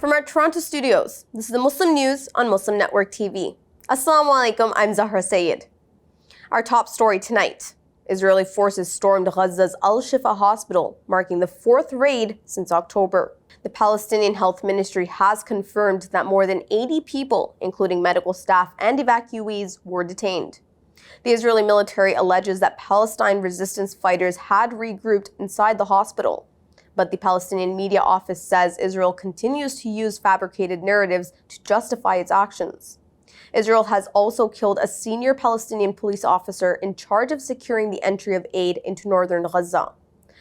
From our Toronto studios, this is the Muslim News on Muslim Network TV. Assalamu alaikum, I'm Zahra Syed. Our top story tonight. Israeli forces stormed Gaza's Al-Shifa hospital, marking the fourth raid since October. The Palestinian Health Ministry has confirmed that more than 80 people, including medical staff and evacuees, were detained. The Israeli military alleges that Palestine resistance fighters had regrouped inside the hospital. But the Palestinian media office says Israel continues to use fabricated narratives to justify its actions. Israel has also killed a senior Palestinian police officer in charge of securing the entry of aid into northern Gaza.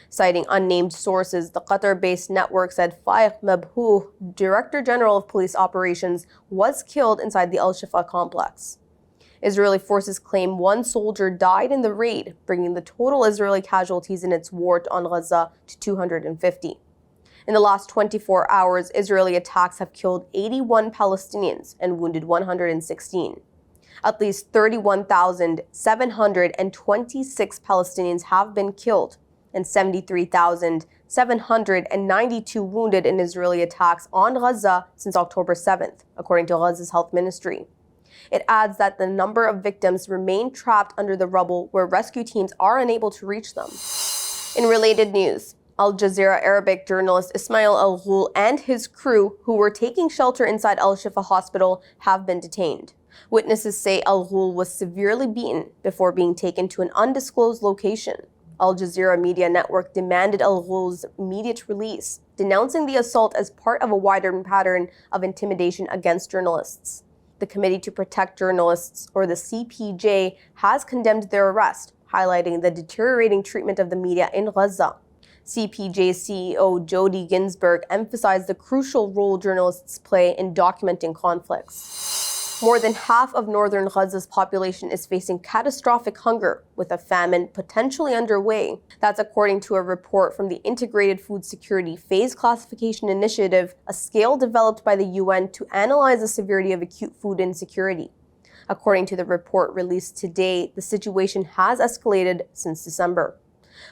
Citing unnamed sources, the Qatar-based network said Faiq Mabhouh, Director General of Police Operations, was killed inside the Al-Shifa complex. Israeli forces claim one soldier died in the raid, bringing the total Israeli casualties in its war on Gaza to 250. In the last 24 hours, Israeli attacks have killed 81 Palestinians and wounded 116. At least 31,726 Palestinians have been killed and 73,792 wounded in Israeli attacks on Gaza since October 7th, according to Gaza's health ministry. It adds that the number of victims remain trapped under the rubble where rescue teams are unable to reach them. In related news, Al Jazeera Arabic journalist Ismail Al-Ghul and his crew, who were taking shelter inside Al-Shifa hospital, have been detained. Witnesses say Al-Ghul was severely beaten before being taken to an undisclosed location. Al Jazeera Media Network demanded Al-Ghul's immediate release, denouncing the assault as part of a wider pattern of intimidation against journalists. The Committee to Protect Journalists, or the CPJ, has condemned their arrest, highlighting the deteriorating treatment of the media in Gaza. CPJ CEO Jody Ginsburg emphasized the crucial role journalists play in documenting conflicts. More than half of northern Gaza's population is facing catastrophic hunger, with a famine potentially underway. That's according to a report from the Integrated Food Security Phase Classification Initiative, a scale developed by the UN to analyze the severity of acute food insecurity. According to the report released today, the situation has escalated since December.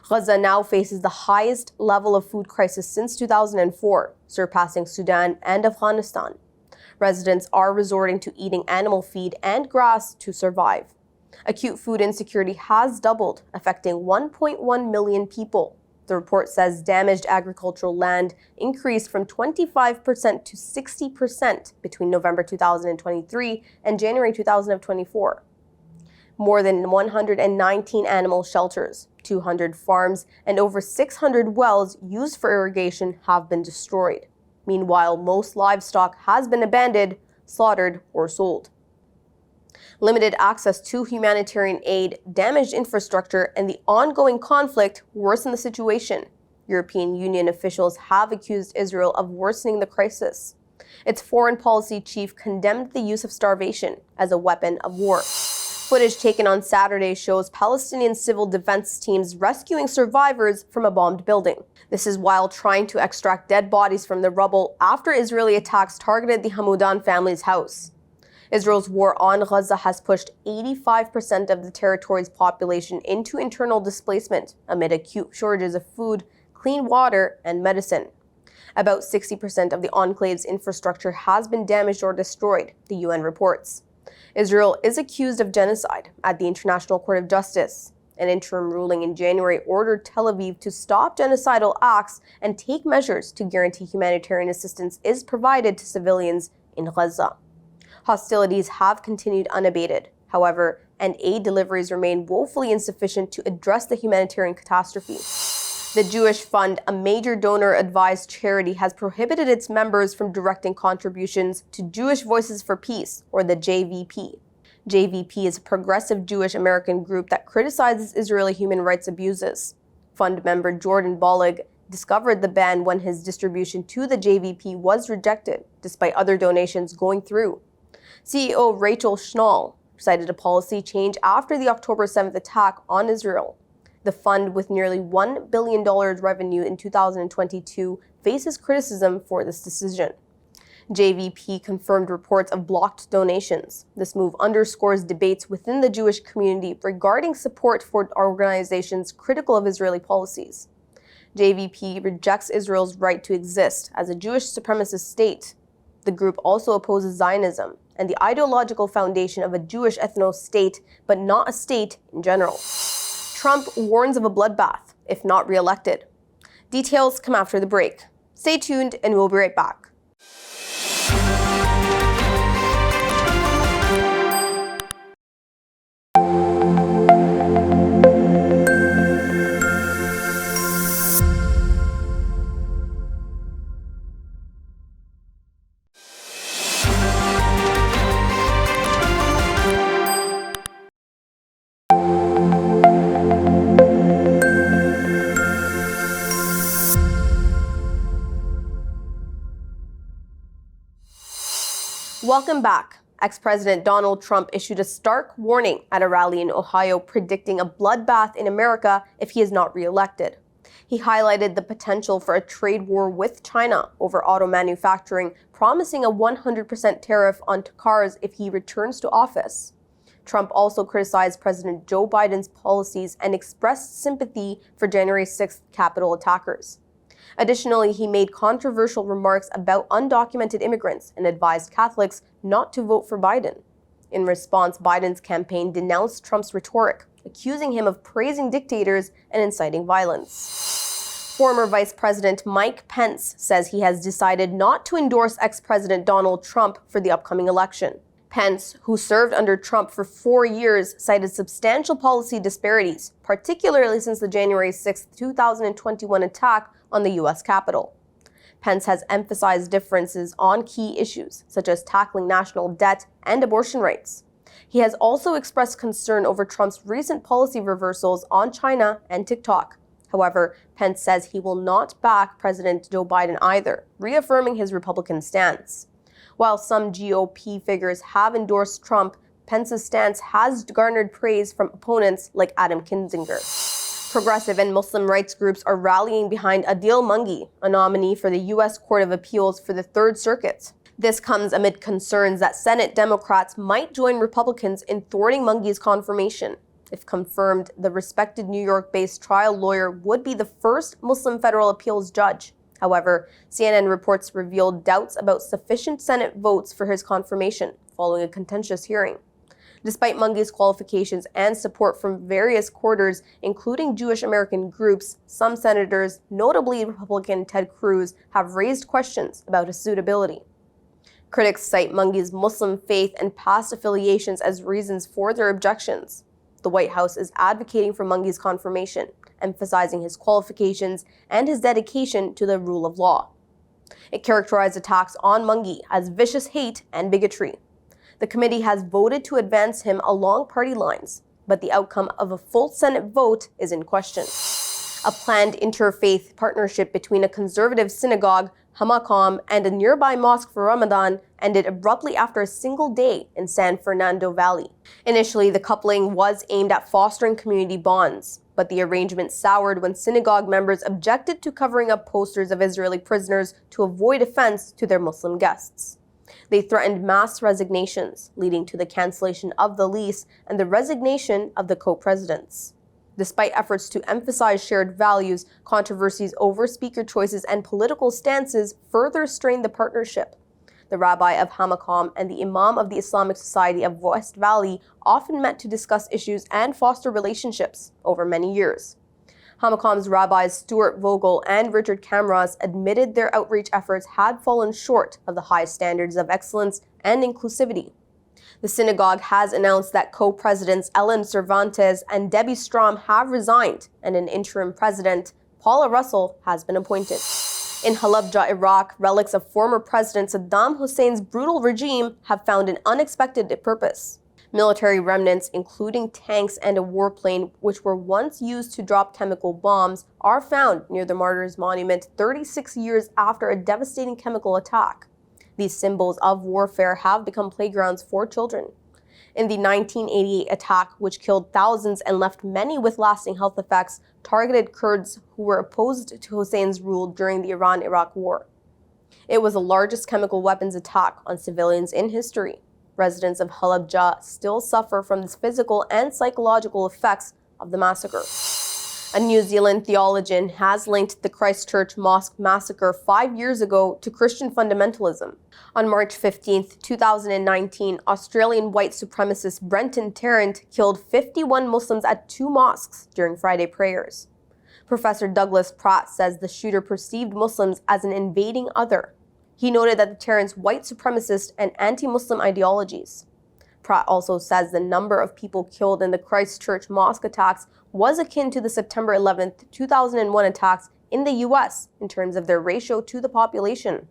Gaza now faces the highest level of food crisis since 2004, surpassing Sudan and Afghanistan. Residents are resorting to eating animal feed and grass to survive. Acute food insecurity has doubled, affecting 1.1 million people. The report says damaged agricultural land increased from 25% to 60% between November 2023 and January 2024. More than 119 animal shelters, 200 farms, and over 600 wells used for irrigation have been destroyed. Meanwhile, most livestock has been abandoned, slaughtered, or sold. Limited access to humanitarian aid, damaged infrastructure, and the ongoing conflict worsen the situation. European Union officials have accused Israel of worsening the crisis. Its foreign policy chief condemned the use of starvation as a weapon of war. Footage taken on Saturday shows Palestinian civil defense teams rescuing survivors from a bombed building. This is while trying to extract dead bodies from the rubble after Israeli attacks targeted the Hamoudan family's house. Israel's war on Gaza has pushed 85% of the territory's population into internal displacement amid acute shortages of food, clean water, and medicine. About 60% of the enclave's infrastructure has been damaged or destroyed, the UN reports. Israel is accused of genocide at the International Court of Justice. An interim ruling in January ordered Tel Aviv to stop genocidal acts and take measures to guarantee humanitarian assistance is provided to civilians in Gaza. Hostilities have continued unabated, however, and aid deliveries remain woefully insufficient to address the humanitarian catastrophe. The Jewish Fund, a major donor-advised charity, has prohibited its members from directing contributions to Jewish Voices for Peace, or the JVP. JVP is a progressive Jewish American group that criticizes Israeli human rights abuses. Fund member Jordan Bollig discovered the ban when his distribution to the JVP was rejected, despite other donations going through. CEO Rachel Schnall cited a policy change after the October 7th attack on Israel. The fund, with nearly $1 billion revenue in 2022, faces criticism for this decision. JVP confirmed reports of blocked donations. This move underscores debates within the Jewish community regarding support for organizations critical of Israeli policies. JVP rejects Israel's right to exist as a Jewish supremacist state The group also opposes Zionism and the ideological foundation of a Jewish ethno-state, but not a state in general. Trump warns of a bloodbath if not re-elected. Details come after the break. Stay tuned and we'll be right back. Welcome back. Ex-President Donald Trump issued a stark warning at a rally in Ohio, predicting a bloodbath in America if he is not re-elected. He highlighted the potential for a trade war with China over auto manufacturing, promising a 100% tariff on cars if he returns to office. Trump also criticized President Joe Biden's policies and expressed sympathy for January 6th Capitol attackers. Additionally, he made controversial remarks about undocumented immigrants and advised Catholics not to vote for Biden. In response, Biden's campaign denounced Trump's rhetoric, accusing him of praising dictators and inciting violence. Former Vice President Mike Pence says he has decided not to endorse ex-President Donald Trump for the upcoming election. Pence, who served under Trump for 4 years, cited substantial policy disparities, particularly since the January 6, 2021 attack on the U.S. Capitol. Pence has emphasized differences on key issues, such as tackling national debt and abortion rights. He has also expressed concern over Trump's recent policy reversals on China and TikTok. However, Pence says he will not back President Joe Biden either, reaffirming his Republican stance. While some GOP figures have endorsed Trump, Pence's stance has garnered praise from opponents like Adam Kinzinger. Progressive and Muslim rights groups are rallying behind Adil Mungi, a nominee for the U.S. Court of Appeals for the Third Circuit. This comes amid concerns that Senate Democrats might join Republicans in thwarting Mungi's confirmation. If confirmed, the respected New York-based trial lawyer would be the first Muslim federal appeals judge. However, CNN reports revealed doubts about sufficient Senate votes for his confirmation following a contentious hearing. Despite Mungi's qualifications and support from various quarters, including Jewish American groups, some senators, notably Republican Ted Cruz, have raised questions about his suitability. Critics cite Mungi's Muslim faith and past affiliations as reasons for their objections. The White House is advocating for Mungi's confirmation, emphasizing his qualifications and his dedication to the rule of law. It characterized attacks on Mungi as vicious hate and bigotry. The committee has voted to advance him along party lines, but the outcome of a full Senate vote is in question. A planned interfaith partnership between a conservative synagogue, Hamakom, and a nearby mosque for Ramadan ended abruptly after a single day in San Fernando Valley. Initially, the coupling was aimed at fostering community bonds, but the arrangement soured when synagogue members objected to covering up posters of Israeli prisoners to avoid offense to their Muslim guests. They threatened mass resignations, leading to the cancellation of the lease and the resignation of the co-presidents. Despite efforts to emphasize shared values, controversies over speaker choices and political stances further strained the partnership. The rabbi of Hamakom and the imam of the Islamic Society of West Valley often met to discuss issues and foster relationships over many years. Hamakom's rabbis Stuart Vogel and Richard Kamras admitted their outreach efforts had fallen short of the high standards of excellence and inclusivity. The synagogue has announced that co-presidents Ellen Cervantes and Debbie Strom have resigned, and an interim president, Paula Russell, has been appointed. In Halabja, Iraq, relics of former President Saddam Hussein's brutal regime have found an unexpected purpose. Military remnants, including tanks and a warplane, which were once used to drop chemical bombs, are found near the Martyrs' Monument 36 years after a devastating chemical attack. These symbols of warfare have become playgrounds for children. In the 1988 attack, which killed thousands and left many with lasting health effects, targeted Kurds who were opposed to Hussein's rule during the Iran-Iraq War. It was the largest chemical weapons attack on civilians in history. Residents of Halabja still suffer from the physical and psychological effects of the massacre. A New Zealand theologian has linked the Christchurch Mosque massacre 5 years ago to Christian fundamentalism. On March 15, 2019, Australian white supremacist Brenton Tarrant killed 51 Muslims at 2 mosques during Friday prayers. Professor Douglas Pratt says the shooter perceived Muslims as an invading other. He noted that the Tarrant's white supremacist and anti-Muslim ideologies. Pratt also says the number of people killed in the Christchurch mosque attacks was akin to the September 11, 2001 attacks in the US in terms of their ratio to the population.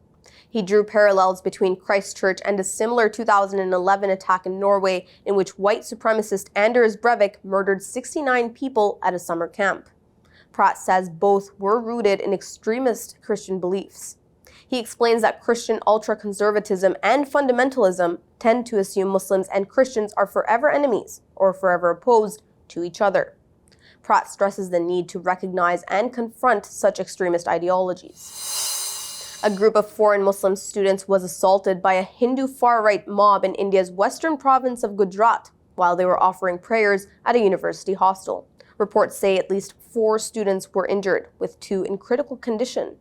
He drew parallels between Christchurch and a similar 2011 attack in Norway in which white supremacist Anders Breivik murdered 69 people at a summer camp. Pratt says both were rooted in extremist Christian beliefs. He explains that Christian ultra-conservatism and fundamentalism tend to assume Muslims and Christians are forever enemies or forever opposed to each other. Pratt stresses the need to recognize and confront such extremist ideologies. A group of foreign Muslim students was assaulted by a Hindu far-right mob in India's western province of Gujarat while they were offering prayers at a university hostel. Reports say at least 4 students were injured, with 2 in critical condition.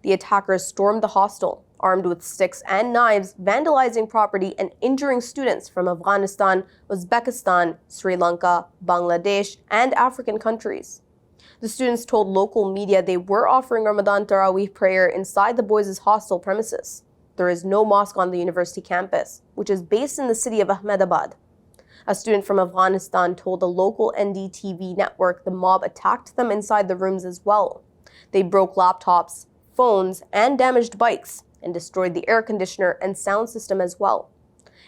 The attackers stormed the hostel, armed with sticks and knives, vandalizing property and injuring students from Afghanistan, Uzbekistan, Sri Lanka, Bangladesh, and African countries. The students told local media they were offering Ramadan Tarawih prayer inside the boys' hostel premises. There is no mosque on the university campus, which is based in the city of Ahmedabad. A student from Afghanistan told the local NDTV network the mob attacked them inside the rooms as well. They broke laptops, phones, and damaged bikes, and destroyed the air conditioner and sound system as well.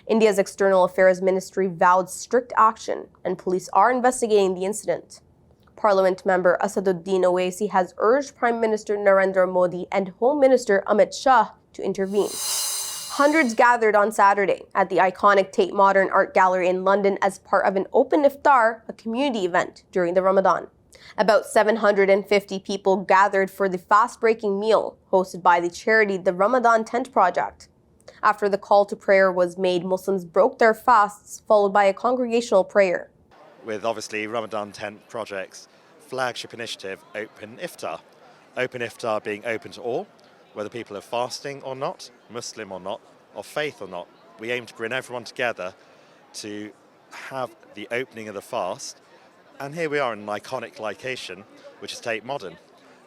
India's External Affairs Ministry vowed strict action, and police are investigating the incident. Parliament member Asaduddin Owaisi has urged Prime Minister Narendra Modi and Home Minister Amit Shah to intervene. Hundreds gathered on Saturday at the iconic Tate Modern Art Gallery in London as part of an open iftar, a community event during the Ramadan. About 750 people gathered for the fast-breaking meal hosted by the charity The Ramadan Tent Project. After the call to prayer was made, Muslims broke their fasts, followed by a congregational prayer. With obviously Ramadan Tent Project's flagship initiative, Open Iftar. Open Iftar being open to all, whether people are fasting or not, Muslim or not, of faith or not. We aim to bring everyone together to have the opening of the fast. And here we are in an iconic location, which is Tate Modern.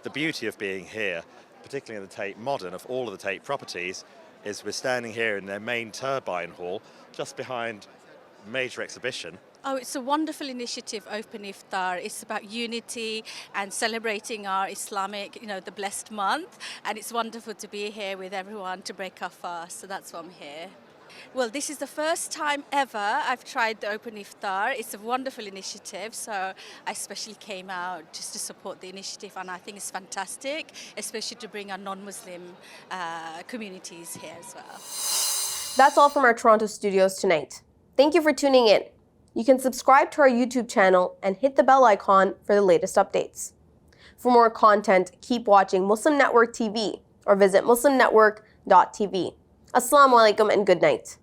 The beauty of being here, particularly in the Tate Modern, of all of the Tate properties, is we're standing here in their main turbine hall, just behind a major exhibition. Oh, it's a wonderful initiative, Open Iftar. It's about unity and celebrating our Islamic, the blessed month. And it's wonderful to be here with everyone to break our fast. So that's why I'm here. Well, this is the first time ever I've tried the Open Iftar. It's a wonderful initiative, so I especially came out just to support the initiative, and I think it's fantastic, especially to bring our non-Muslim communities here as well. That's all from our Toronto studios tonight. Thank you for tuning in. You can subscribe to our YouTube channel and hit the bell icon for the latest updates. For more content, keep watching Muslim Network TV or visit muslimnetwork.tv. Assalamu alaikum and good night.